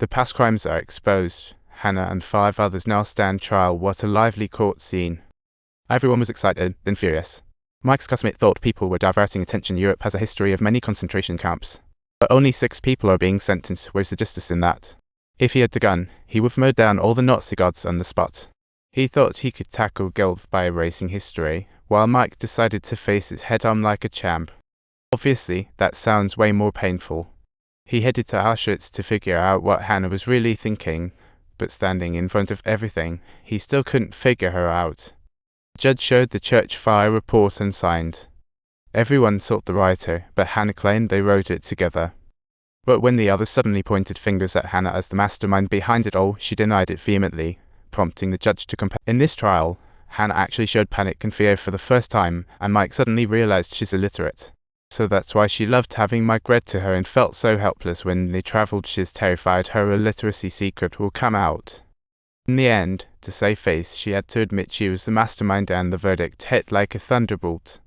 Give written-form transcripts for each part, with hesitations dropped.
The past crimes are exposed. Hannah and 5 others now stand trial. What a lively court scene. Everyone was excited, then furious. Mike's classmate thought people were diverting attention. Europe has a history of many concentration camps. But only 6 people are being sentenced. Where's the justice in that? If he had the gun, he would have mowed down all the Nazi gods on the spot. He thought he could tackle guilt by erasing history, while Mike decided to face it head-on like a champ. Obviously, that sounds way more painful. He headed to Auschwitz to figure out what Hannah was really thinking, but standing in front of everything, he still couldn't figure her out. The judge showed the church fire report and signed. Everyone sought the writer, but Hannah claimed they wrote it together. But when the others suddenly pointed fingers at Hannah as the mastermind behind it all, she denied it vehemently, prompting the judge to compare. In this trial, Hannah actually showed panic and fear for the first time, and Mike suddenly realized she's illiterate. So that's why she loved having Mike read to her and felt so helpless when they traveled. She's terrified her illiteracy secret will come out. In the end, to save face, she had to admit she was the mastermind, and the verdict hit like a thunderbolt.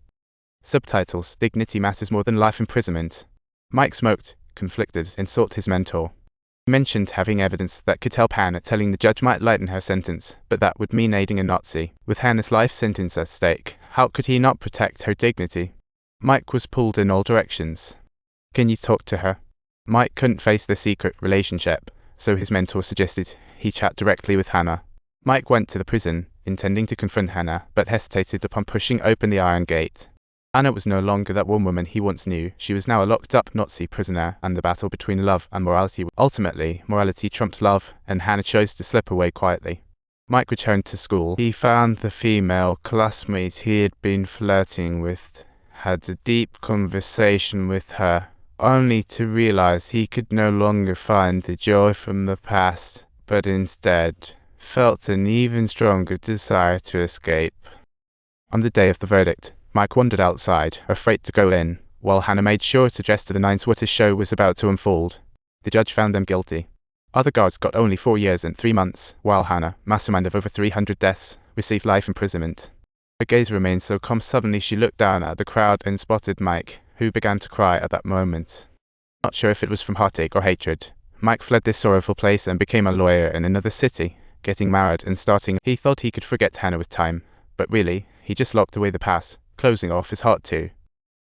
Subtitles: Dignity matters more than life imprisonment. Mike smoked, conflicted, and sought his mentor. He mentioned having evidence that could help Hannah. Telling the judge might lighten her sentence, but that would mean aiding a Nazi. With Hannah's life sentence at stake, how could he not protect her dignity? Mike was pulled in all directions. Can you talk to her? Mike couldn't face the secret relationship, so his mentor suggested he chat directly with Hannah. Mike went to the prison, intending to confront Hannah, but hesitated upon pushing open the iron gate. Hannah was no longer that one woman he once knew. She was now a locked-up Nazi prisoner, and the battle between love and morality. Ultimately, morality trumped love, and Hannah chose to slip away quietly. Mike returned to school. He found the female classmate he had been flirting with, had a deep conversation with her, only to realize he could no longer find the joy from the past, but instead felt an even stronger desire to escape. On the day of the verdict, Mike wandered outside, afraid to go in, while Hannah made sure to dress to the nines. What a show was about to unfold. The judge found them guilty. Other guards got only 4 years and 3 months, while Hannah, mastermind of over 300 deaths, received life imprisonment. Her gaze remained so calm. Suddenly she looked down at the crowd and spotted Mike, who began to cry at that moment. Not sure if it was from heartache or hatred, Mike fled this sorrowful place and became a lawyer in another city, getting married and starting. He thought he could forget Hannah with time, but really, he just locked away the past, closing off his heart too.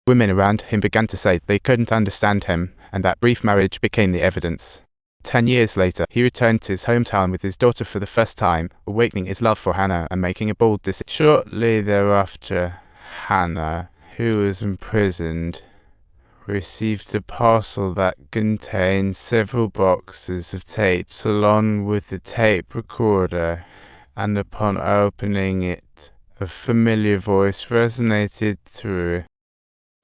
Women around him began to say they couldn't understand him, and that brief marriage became the evidence. 10 years later, he returned to his hometown with his daughter for the first time, awakening his love for Hannah and making a bold decision. Shortly thereafter, Hannah, who was imprisoned, received a parcel that contained several boxes of tapes along with the tape recorder, and upon opening it, a familiar voice resonated through.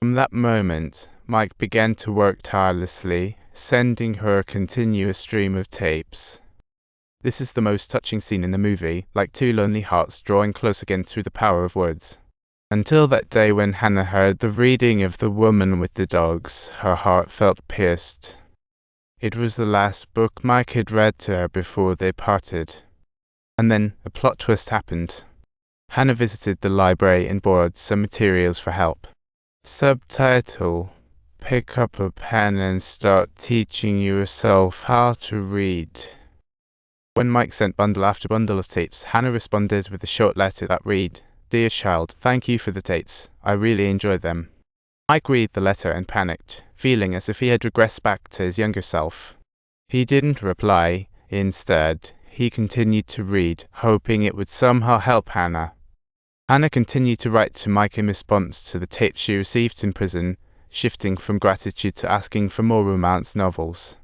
From that moment, Mike began to work tirelessly, sending her a continuous stream of tapes. This is the most touching scene in the movie, like 2 lonely hearts drawing close again through the power of words. Until that day when Hannah heard the reading of The Woman with the Dogs, her heart felt pierced. It was the last book Mike had read to her before they parted. And then a plot twist happened. Hannah visited the library and borrowed some materials for help. Subtitle: Pick up a pen and start teaching yourself how to read. When Mike sent bundle after bundle of tapes, Hannah responded with a short letter that read, "Dear child, thank you for the tapes. I really enjoyed them." Mike read the letter and panicked, feeling as if he had regressed back to his younger self. He didn't reply. Instead, he continued to read, hoping it would somehow help Hannah. Hannah continued to write to Mike in response to the tapes she received in prison, shifting from gratitude to asking for more romance novels.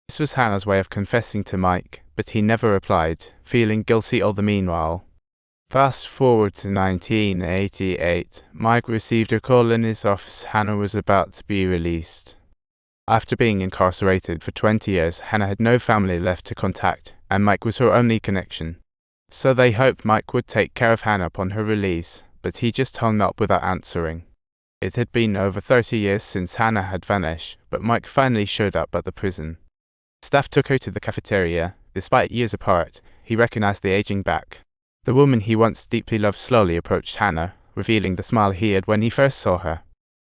This was Hannah's way of confessing to Mike, but he never replied, feeling guilty all the meanwhile. Fast forward to 1988, Mike received a call in his office. Hannah was about to be released. After being incarcerated for 20 years, Hannah had no family left to contact, and Mike was her only connection. So they hoped Mike would take care of Hannah upon her release, but he just hung up without answering. It had been over 30 years since Hannah had vanished, but Mike finally showed up at the prison. Staff took her to the cafeteria. Despite years apart, he recognized the aging back. The woman he once deeply loved slowly approached Hannah, revealing the smile he had when he first saw her.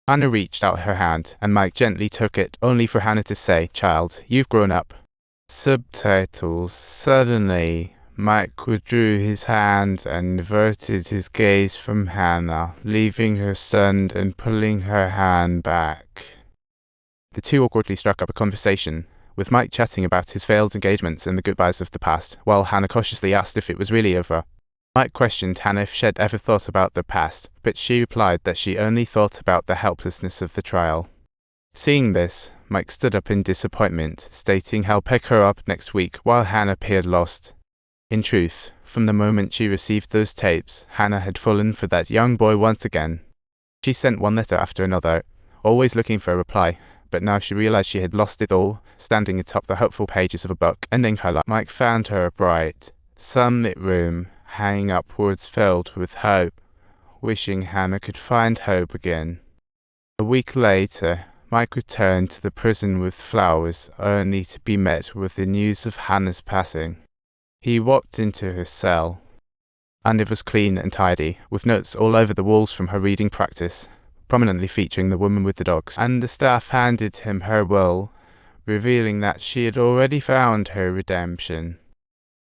Hannah reached out her hand, and Mike gently took it, only for Hannah to say, "Child, you've grown up." Subtitles. Suddenly, Mike withdrew his hand and averted his gaze from Hannah, leaving her stunned and pulling her hand back. The two awkwardly struck up a conversation, with Mike chatting about his failed engagements and the goodbyes of the past, while Hannah cautiously asked if it was really over. Mike questioned Hannah if she'd ever thought about the past, but she replied that she only thought about the helplessness of the trial. Seeing this, Mike stood up in disappointment, stating he'll pick her up next week, while Hannah appeared lost. In truth, from the moment she received those tapes, Hannah had fallen for that young boy once again. She sent one letter after another, always looking for a reply, but now she realized she had lost it all, standing atop the hopeful pages of a book ending her life. Mike found her a bright, sunlit room, hanging upwards filled with hope, wishing Hannah could find hope again. A week later, Mike returned to the prison with flowers, only to be met with the news of Hannah's passing. He walked into her cell, and it was clean and tidy, with notes all over the walls from her reading practice, prominently featuring the woman with the dogs, and the staff handed him her will, revealing that she had already found her redemption.